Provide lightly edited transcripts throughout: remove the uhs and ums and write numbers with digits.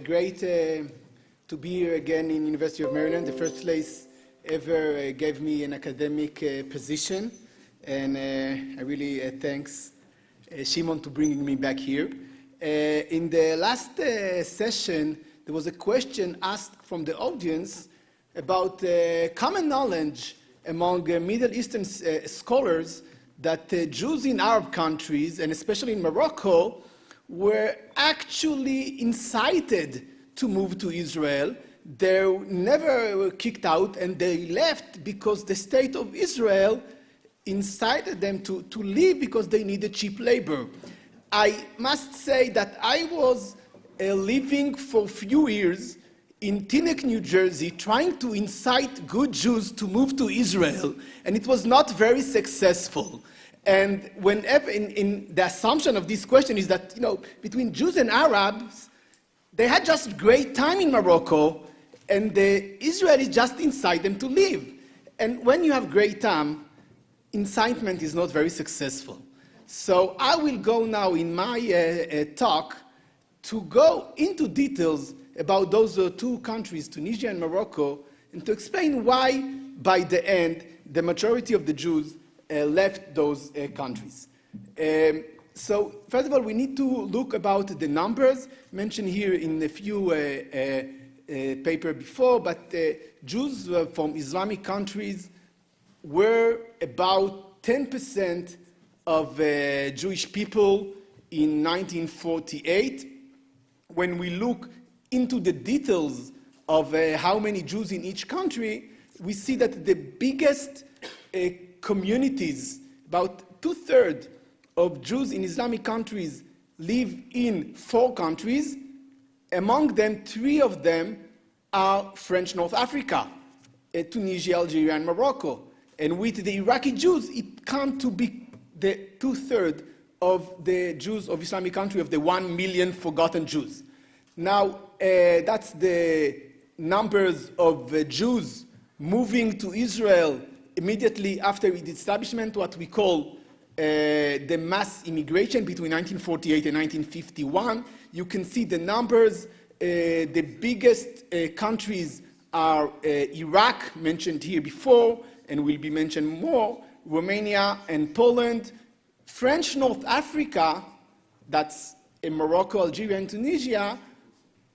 Great to be here again in University of Maryland. The first place ever gave me an academic position, and I really thanks Shimon to bringing me back here. In the last session, there was a question asked from the audience about common knowledge among Middle Eastern scholars that Jews in Arab countries, and especially in Morocco, were actually incited to move to Israel. They never were kicked out, and they left because the state of Israel incited them to leave because they needed cheap labor. I must say that I was living for a few years in Teaneck, New Jersey, trying to incite good Jews to move to Israel, and it was not very successful. And whenever, in the assumption of this question is that, between Jews and Arabs, they had just great time in Morocco, and the Israelis just incite them to leave. And when you have great time, incitement is not very successful. So I will go now in my talk to go into details about those two countries, Tunisia and Morocco, and to explain why, by the end, the majority of the Jews left those countries. So first of all, we need to look about the numbers mentioned here in a few paper before, but Jews from Islamic countries were about 10% of Jewish people in 1948. When we look into the details of how many Jews in each country, we see that the biggest communities, about 2/3 of Jews in Islamic countries live in 4 countries. Among them, 3 of them are French North Africa, Tunisia, Algeria, and Morocco. And with the Iraqi Jews, it comes to be the 2/3 of the Jews of Islamic country, of the 1 million forgotten Jews. Now, that's the numbers of Jews moving to Israel immediately after its establishment, what we call the mass immigration between 1948 and 1951. You can see the numbers. The biggest countries are Iraq, mentioned here before, and will be mentioned more, Romania and Poland. French North Africa, that's in Morocco, Algeria, and Tunisia,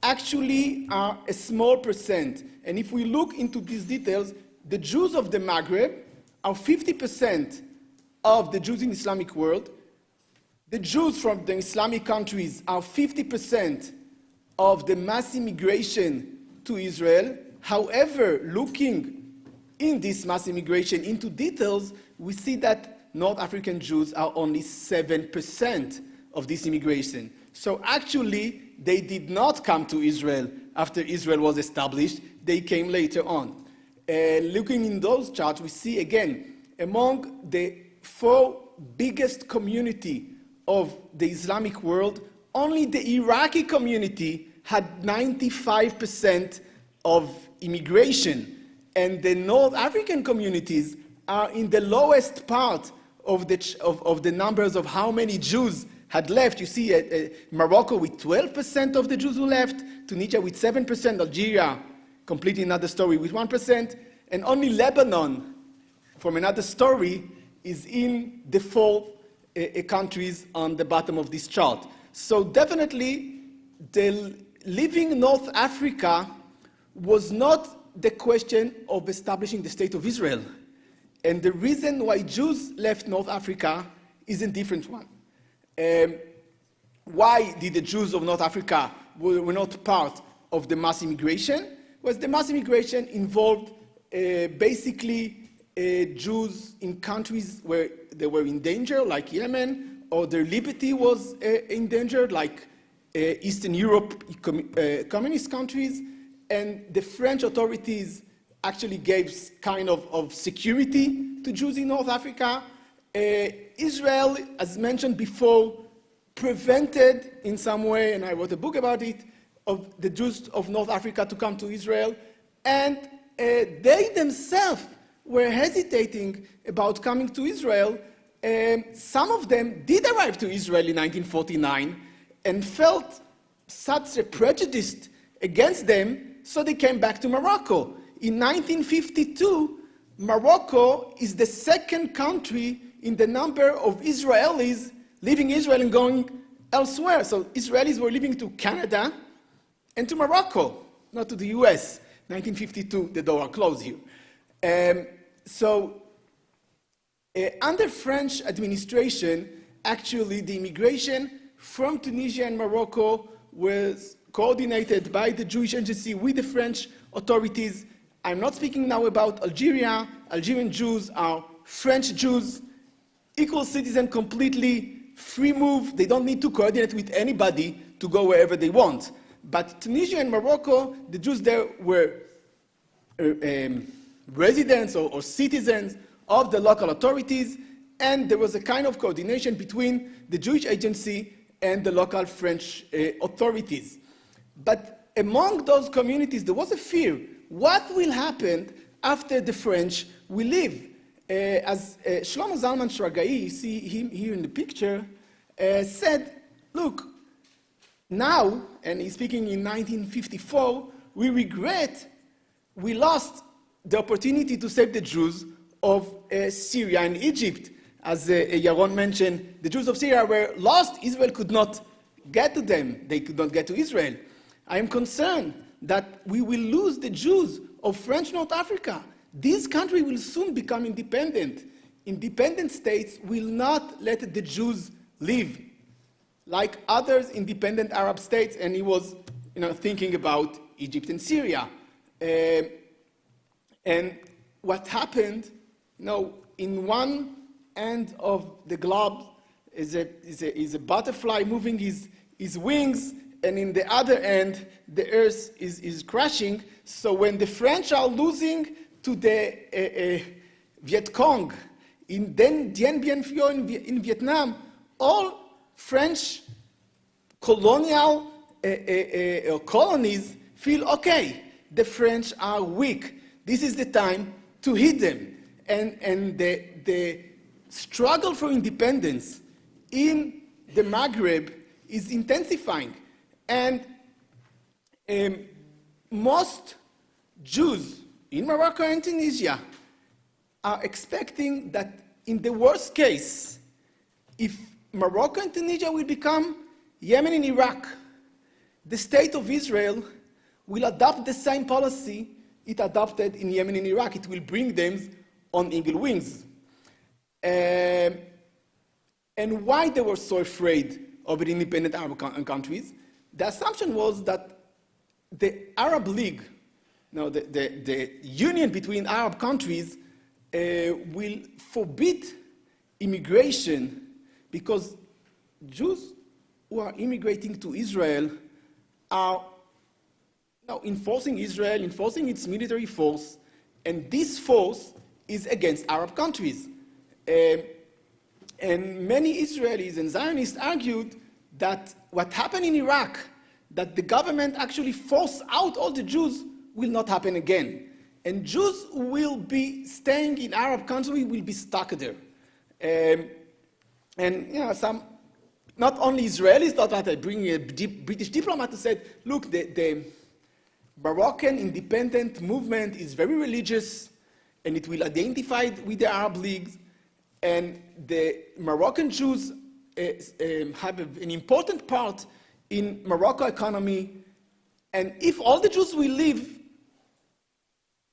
actually are a small percent. And if we look into these details, the Jews of the Maghreb are 50% of the Jews in the Islamic world. The Jews from the Islamic countries are 50% of the mass immigration to Israel. However, looking in this mass immigration into details, we see that North African Jews are only 7% of this immigration. So actually, they did not come to Israel after Israel was established. They came later on. Looking in those charts, we see again, among the 4 biggest community of the Islamic world, only the Iraqi community had 95% of immigration. And the North African communities are in the lowest part of the numbers of how many Jews had left. You see Morocco with 12% of the Jews who left, Tunisia with 7%, Algeria completely another story with 1%, and only Lebanon, from another story, is in the 4 countries on the bottom of this chart. So definitely, living in North Africa was not the question of establishing the state of Israel. And the reason why Jews left North Africa is a different one. Why did the Jews of North Africa were not part of the mass immigration? Was the mass immigration involved basically Jews in countries where they were in danger, like Yemen, or their liberty was endangered, like Eastern Europe communist countries, and the French authorities actually gave kind of security to Jews in North Africa. Israel, as mentioned before, prevented in some way, and I wrote a book about it, of the Jews of North Africa to come to Israel, and they themselves were hesitating about coming to Israel. Some of them did arrive to Israel in 1949 and felt such a prejudice against them, so they came back to Morocco. In 1952, Morocco is the second country in the number of Israelis leaving Israel and going elsewhere. So Israelis were leaving to Canada and to Morocco, not to the US. 1952, the door closed here. Under French administration, actually the immigration from Tunisia and Morocco was coordinated by the Jewish agency with the French authorities. I'm not speaking now about Algeria. Algerian Jews are French Jews, equal citizen, completely free move. They don't need to coordinate with anybody to go wherever they want. But Tunisia and Morocco, the Jews there were residents or citizens of the local authorities, and there was a kind of coordination between the Jewish agency and the local French authorities. But among those communities, there was a fear. What will happen after the French will leave? As Shlomo Zalman Shragai, you see him here in the picture, said, look, now, and he's speaking in 1954, we regret we lost the opportunity to save the Jews of Syria and Egypt. As Yaron mentioned, the Jews of Syria were lost. Israel could not get to them. They could not get to Israel. I am concerned that we will lose the Jews of French North Africa. This country will soon become independent. Independent states will not let the Jews live like others independent Arab states, and he was thinking about Egypt and Syria. And what happened, in one end of the globe is a butterfly moving his wings, and in the other end, the earth is crashing. So when the French are losing to the Viet Cong in Dien Bien Phu in Vietnam, all French colonial colonies feel, okay, the French are weak. This is the time to hit them. And the struggle for independence in the Maghreb is intensifying. And most Jews in Morocco and Tunisia are expecting that in the worst case, if Morocco and Tunisia will become Yemen and Iraq, the state of Israel will adopt the same policy it adopted in Yemen and Iraq. It will bring them on eagle wings. And why they were so afraid of the independent Arab countries? The assumption was that the Arab League, the union between Arab countries, will forbid immigration because Jews who are immigrating to Israel are enforcing Israel, enforcing its military force, and this force is against Arab countries. And many Israelis and Zionists argued that what happened in Iraq, that the government actually forced out all the Jews, will not happen again. And Jews who will be staying in Arab countries will be stuck there. Some, not only Israelis thought that, I bring a British diplomat who said, look, the Moroccan independent movement is very religious, and it will identify with the Arab Leagues, and the Moroccan Jews have an important part in Morocco economy, and if all the Jews will leave,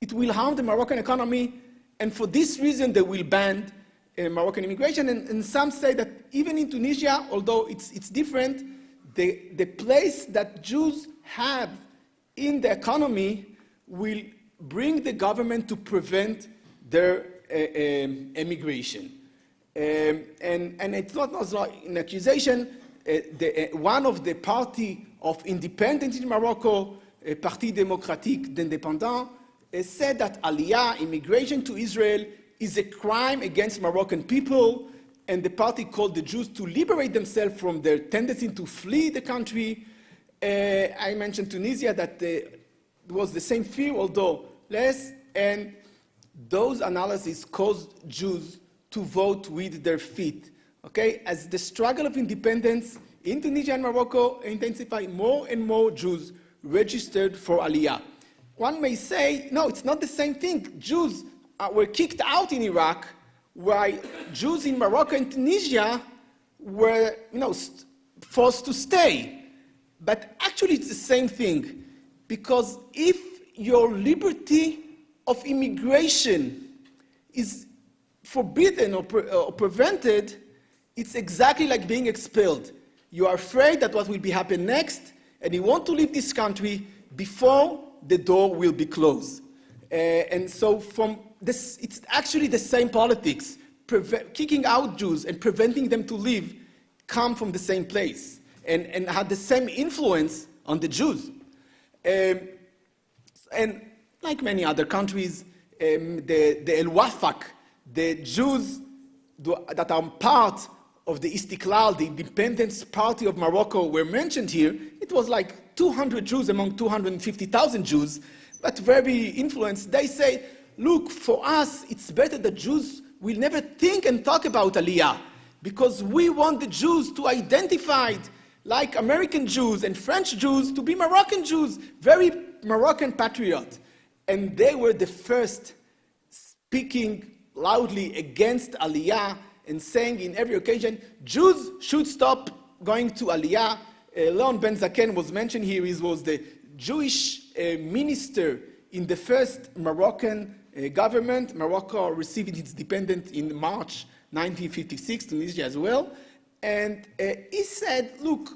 it will harm the Moroccan economy, and for this reason they will ban Moroccan immigration. And some say that even in Tunisia, although it's different, the place that Jews have in the economy will bring the government to prevent their immigration. And it's not an accusation. One of the party of independence in Morocco, Parti Démocratique d'Indépendants, said that Aliyah, immigration to Israel, is a crime against Moroccan people, and the party called the Jews to liberate themselves from their tendency to flee the country. I mentioned Tunisia, that was the same fear, although less, and those analyses caused Jews to vote with their feet. Okay, as the struggle of independence in Tunisia and Morocco intensified, more and more Jews registered for Aliyah. One may say, no, it's not the same thing. Jews were kicked out in Iraq, while Jews in Morocco and Tunisia were forced to stay. But actually it's the same thing, because if your liberty of immigration is forbidden or prevented, it's exactly like being expelled. You are afraid that what will be happen next, and you want to leave this country before the door will be closed. And so from this, it's actually the same politics. Kicking out Jews and preventing them to leave come from the same place and had the same influence on the Jews. And like many other countries, the El-Wafak, the Jews that are part of the Istiklal, the Independence Party of Morocco, were mentioned here. It was like 200 Jews among 250,000 Jews, but very influenced. They say, look, for us, it's better that Jews will never think and talk about Aliyah, because we want the Jews to identify, like American Jews and French Jews, to be Moroccan Jews, very Moroccan patriot. And they were the first speaking loudly against Aliyah and saying in every occasion, Jews should stop going to Aliyah. Leon Ben Zaken was mentioned here. He was the Jewish minister in the first Moroccan government. Morocco received its independence in March 1956, Tunisia as well. And he said, look,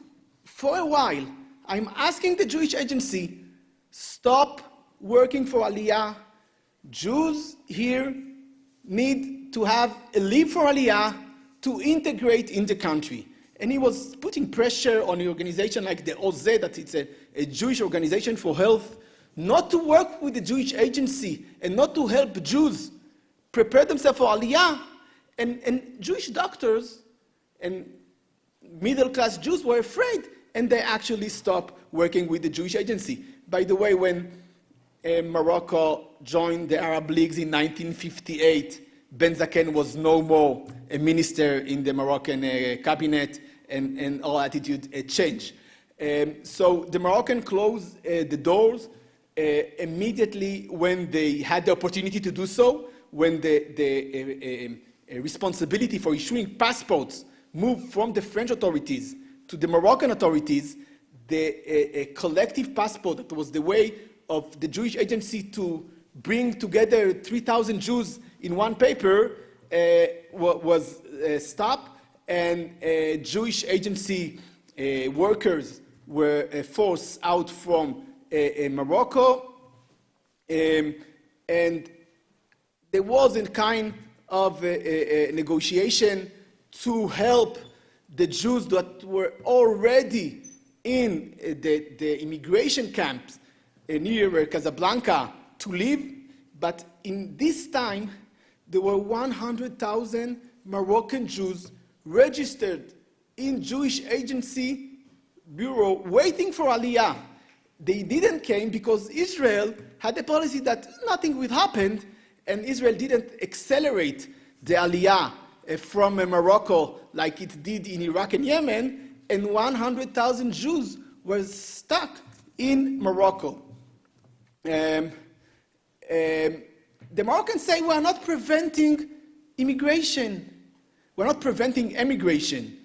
for a while, I'm asking the Jewish agency, stop working for Aliyah. Jews here need to have a leave for Aliyah to integrate in the country. And he was putting pressure on an organization like the OZ, that it's a Jewish organization for health, not to work with the Jewish agency and not to help Jews prepare themselves for Aliyah. And Jewish doctors and middle-class Jews were afraid, and they actually stopped working with the Jewish agency. By the way, when Morocco joined the Arab Leagues in 1958, Ben Zaken was no more a minister in the Moroccan cabinet, and all attitude changed. So the Moroccan closed the doors immediately when they had the opportunity to do so, when the responsibility for issuing passports moved from the French authorities to the Moroccan authorities. The collective passport, that was the way of the Jewish agency to bring together 3,000 Jews in one paper, was stopped, and Jewish agency workers were forced out from Morocco, and there was a kind of a negotiation to help the Jews that were already in the immigration camps near Casablanca to leave, but in this time there were 100,000 Moroccan Jews registered in Jewish agency bureau waiting for Aliyah. They didn't came because Israel had a policy that nothing would happen, and Israel didn't accelerate the Aliyah from Morocco like it did in Iraq and Yemen, and 100,000 Jews were stuck in Morocco. The Moroccans say we are not preventing immigration. We're not preventing emigration.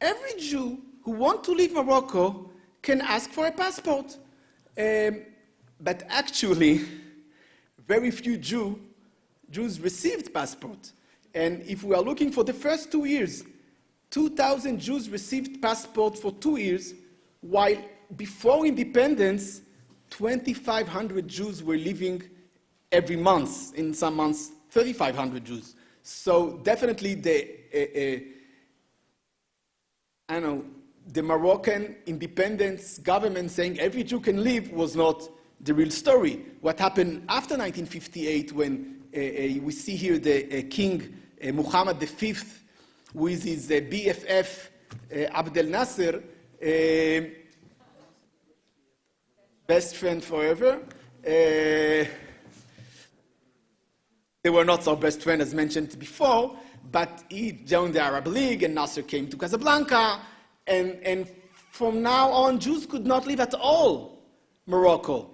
Every Jew who wants to leave Morocco can ask for a passport. But actually, very few Jews received passports. And if we are looking for the first 2 years, 2,000 Jews received passports for 2 years, while before independence, 2,500 Jews were leaving every month. In some months, 3,500 Jews. So definitely the Moroccan independence government saying every Jew can leave was not the real story. What happened after 1958, when we see here the King Muhammad V, with his BFF Abdel Nasser, best friend forever. They were not so best friends as mentioned before, but he joined the Arab League, and Nasser came to Casablanca, And from now on, Jews could not leave at all Morocco.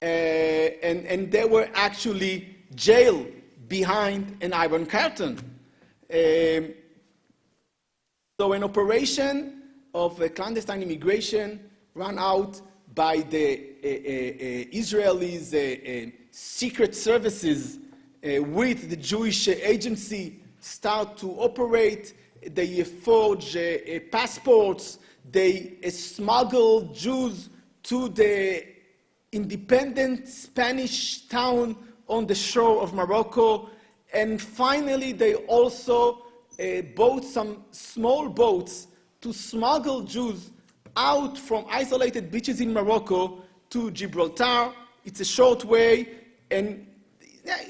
And they were actually jailed behind an iron curtain. So an operation of clandestine immigration ran out by the Israelis' secret services with the Jewish agency start to operate. They forge passports. They smuggle Jews to the independent Spanish town on the shore of Morocco. And finally, they also bought some small boats to smuggle Jews out from isolated beaches in Morocco to Gibraltar. It's a short way, and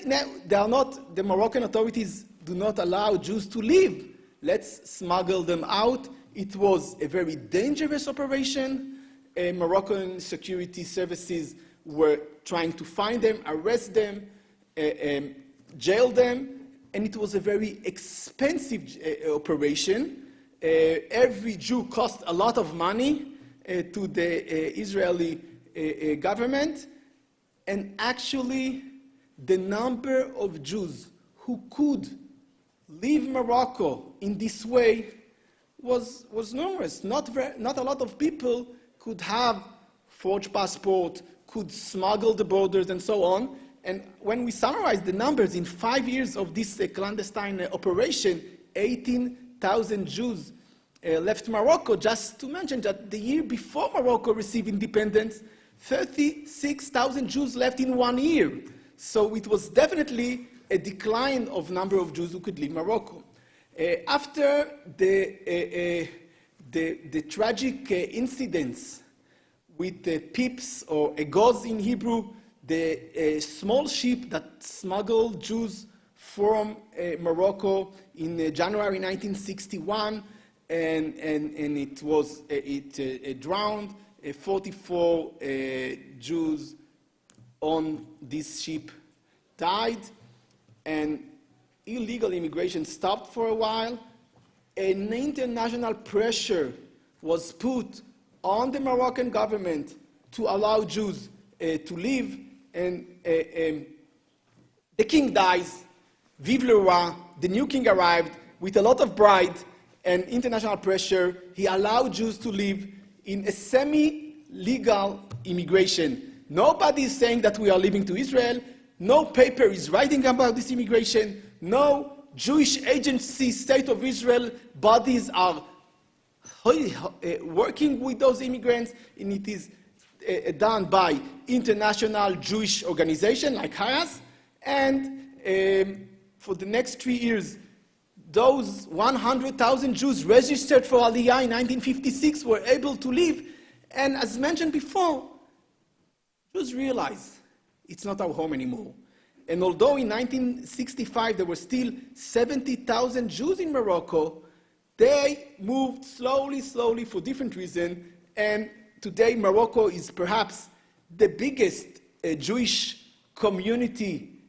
they are not, the Moroccan authorities do not allow Jews to leave. Let's smuggle them out. It was a very dangerous operation. Moroccan security services were trying to find them, arrest them, jail them, and it was a very expensive operation. Every Jew cost a lot of money to the Israeli government, and actually the number of Jews who could leave Morocco in this way was numerous. Not a lot of people could have forged passport, could smuggle the borders, and so on. And when we summarize the numbers in 5 years of this clandestine operation, 18,000 Jews left Morocco. Just to mention that the year before Morocco received independence, 36,000 Jews left in 1 year. So it was definitely a decline of number of Jews who could leave Morocco. After the tragic incidents with the pips, or egoz in Hebrew, the small ship that smuggled Jews from Morocco in January 1961, and it drowned. 44 Jews on this ship died, and illegal immigration stopped for a while. An international pressure was put on the Moroccan government to allow Jews to leave, and the king dies. Vive le roi, the new king arrived with a lot of pride and international pressure. He allowed Jews to live in a semi-legal immigration. Nobody is saying that we are leaving to Israel. No paper is writing about this immigration. No Jewish agency, State of Israel bodies are working with those immigrants, and it is done by international Jewish organizations like Hayim. And for the next 3 years, those 100,000 Jews registered for Aliyah in 1956 were able to leave. And as mentioned before, Jews realized it's not our home anymore. And although in 1965 there were still 70,000 Jews in Morocco, they moved slowly for different reasons. And today Morocco is perhaps the biggest Jewish community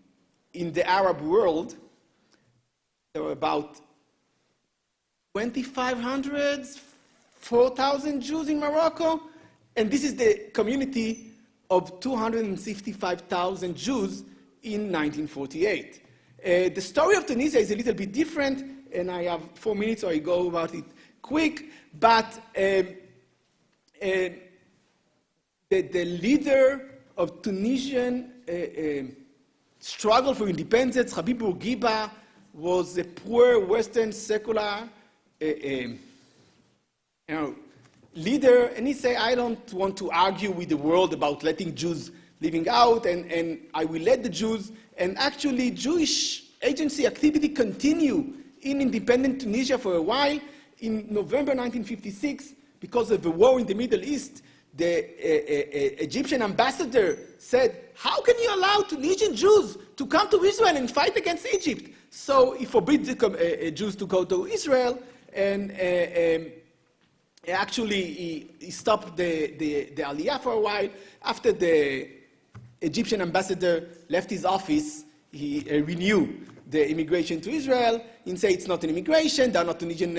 in the Arab world. There were about 2,500, 4,000 Jews in Morocco, and this is the community of 265,000 Jews in 1948. The story of Tunisia is a little bit different, and I have 4 minutes, so I go about it quick, but the leader of Tunisian struggle for independence, Habib Bourguiba, was a poor Western secular leader, and he said, I don't want to argue with the world about letting Jews living out, and I will let the Jews. And actually, Jewish agency activity continued in independent Tunisia for a while. In November 1956, because of the war in the Middle East, the Egyptian ambassador said, how can you allow Tunisian Jews to come to Israel and fight against Egypt? So he forbid the Jews to go to Israel, and actually he stopped the Aliyah for a while. After the Egyptian ambassador left his office, he renewed the immigration to Israel and say it's not an immigration, they're not Tunisian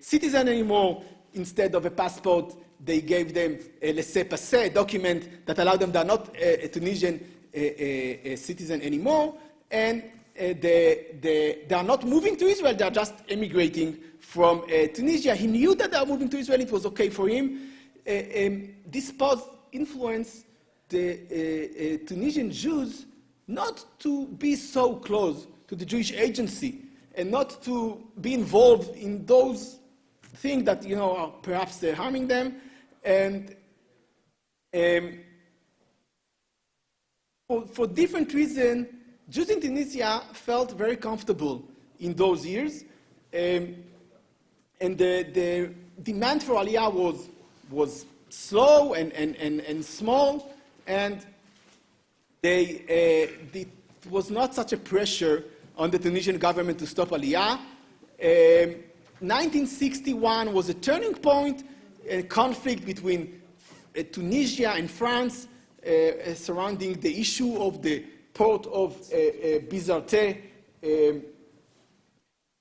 citizen anymore. Instead of a passport, they gave them a laissez-passer document that allowed them they're not a Tunisian citizen anymore, and they are not moving to Israel, they're just emigrating from Tunisia. He knew that they are moving to Israel, it was okay for him. This pause influenced the Tunisian Jews not to be so close to the Jewish agency and not to be involved in those things that are perhaps harming them. And for different reasons, Jews in Tunisia felt very comfortable in those years, and the demand for Aliyah was slow and small, and there was not such a pressure on the Tunisian government to stop Aliyah. 1961 was a turning point, a conflict between Tunisia and France surrounding the issue of the port of Bizerte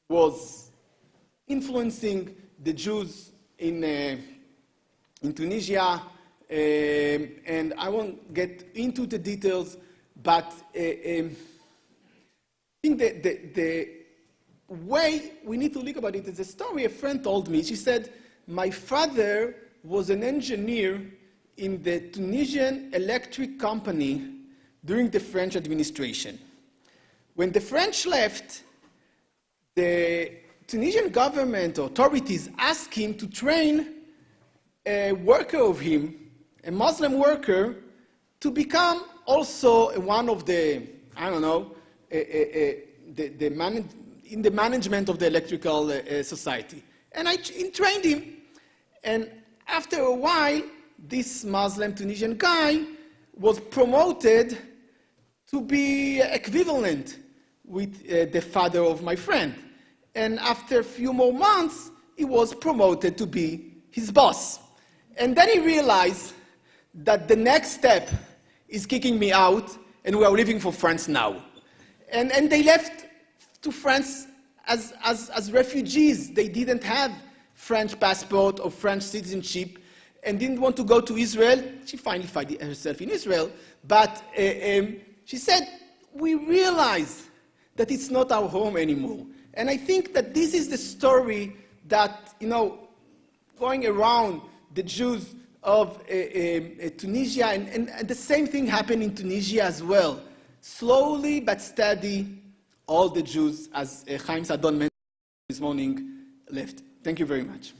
was influencing the Jews in Tunisia, and I won't get into the details, but I think the way we need to look about it is a story a friend told me. She said, my father was an engineer in the Tunisian electric company during the French administration. When the French left, the Tunisian government authorities asked him to train a worker of him, a Muslim worker, to become also one of the, I don't know, in the management of the electrical society. And I trained him. And after a while, this Muslim Tunisian guy was promoted to be equivalent with the father of my friend. And after a few more months, he was promoted to be his boss. And then he realized that the next step is kicking me out, and we are leaving for France now. And they left to France as refugees. They didn't have French passport or French citizenship and didn't want to go to Israel. She finally found herself in Israel, but she said, we realize that it's not our home anymore. And I think that this is the story that, going around the Jews of Tunisia, and the same thing happened in Tunisia as well. Slowly but steady, all the Jews, as Haim Saadoun mentioned this morning, left. Thank you very much.